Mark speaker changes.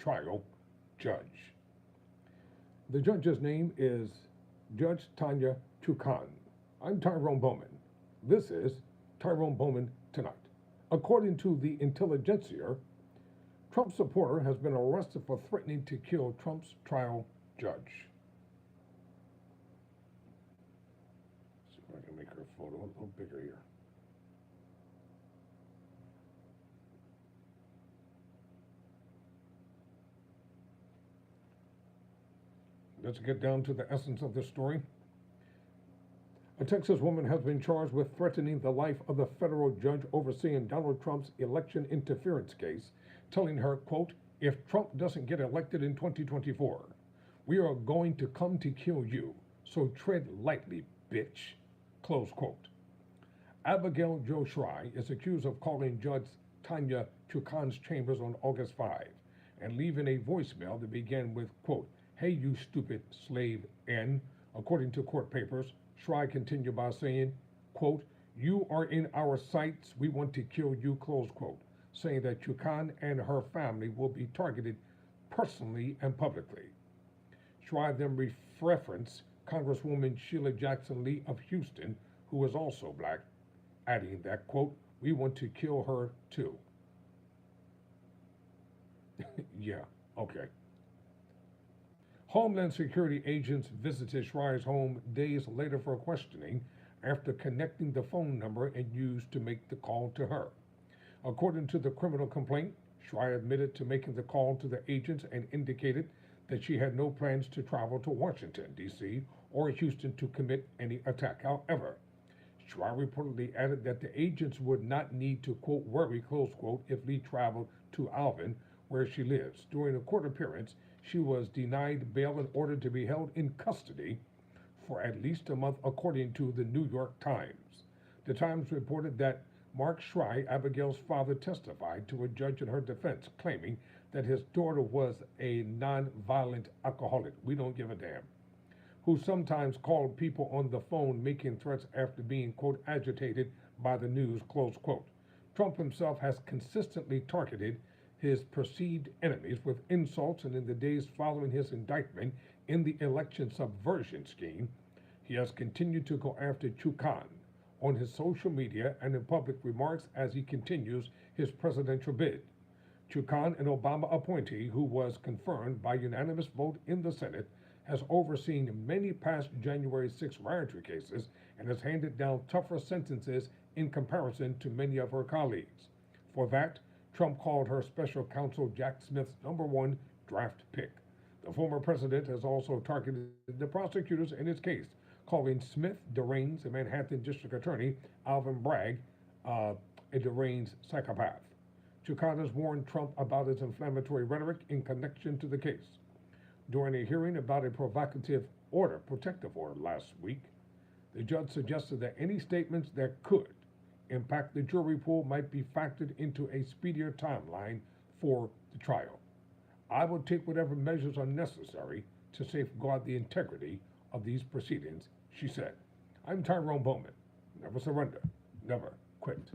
Speaker 1: trial judge. The judge's name is Judge Tanya Chukan. I'm Tyrone Bowman. This is Tyrone Bowman Tonight. According to the Intelligencer, Trump supporter has been arrested for threatening to kill Trump's trial judge. Let's see if I can make her photo a little bigger here. Let's get down to the essence of this story. A Texas woman has been charged with threatening the life of the federal judge overseeing Donald Trump's election interference case, telling her, quote, "If Trump doesn't get elected in 2024, we are going to come to kill you, so tread lightly, bitch," close quote. Abigail Jo Shry is accused of calling Judge Tanya Chukan's chambers on August 5 and leaving a voicemail that began with, quote, "Hey, you stupid slave N." According to court papers, Shry continued by saying, quote, "You are in our sights, we want to kill you," close quote, saying that Chukan and her family will be targeted personally and publicly. Shry then referenced Congresswoman Sheila Jackson Lee of Houston, who is also black, adding that, quote, "We want to kill her too." Yeah, okay. Homeland Security agents visited Shry's home days later for questioning after connecting the phone number and used to make the call to her. According to the criminal complaint, Shry admitted to making the call to the agents and indicated that she had no plans to travel to Washington, D.C. or Houston to commit any attack. However, Shry reportedly added that the agents would not need to, quote, worry, close quote, if Lee traveled to Alvin, where she lives. During a court appearance, she was denied bail and ordered to be held in custody for at least a month, according to the New York Times. The Times reported that Mark Shry, Abigail's father, testified to a judge in her defense, claiming that his daughter was a non-violent alcoholic, we don't give a damn, who sometimes called people on the phone making threats after being, quote, agitated by the news, close quote. Trump himself has consistently targeted his perceived enemies with insults, and in the days following his indictment in the election subversion scheme, he has continued to go after Chukan on his social media and in public remarks as he continues his presidential bid. Chukan, an Obama appointee who was confirmed by unanimous vote in the Senate, has overseen many past January 6 riotry cases and has handed down tougher sentences in comparison to many of her colleagues. For that, Trump called her special counsel Jack Smith's #1 draft pick. The former president has also targeted the prosecutors in his case, calling Smith deranged and Manhattan District Attorney Alvin Bragg a deranged psychopath. Chukan has warned Trump about his inflammatory rhetoric in connection to the case. During a hearing about a protective order last week, the judge suggested that any statements that could impact the jury pool might be factored into a speedier timeline for the trial. "I will take whatever measures are necessary to safeguard the integrity of these proceedings," she said. I'm Tyrone Bowman. Never surrender, never quit.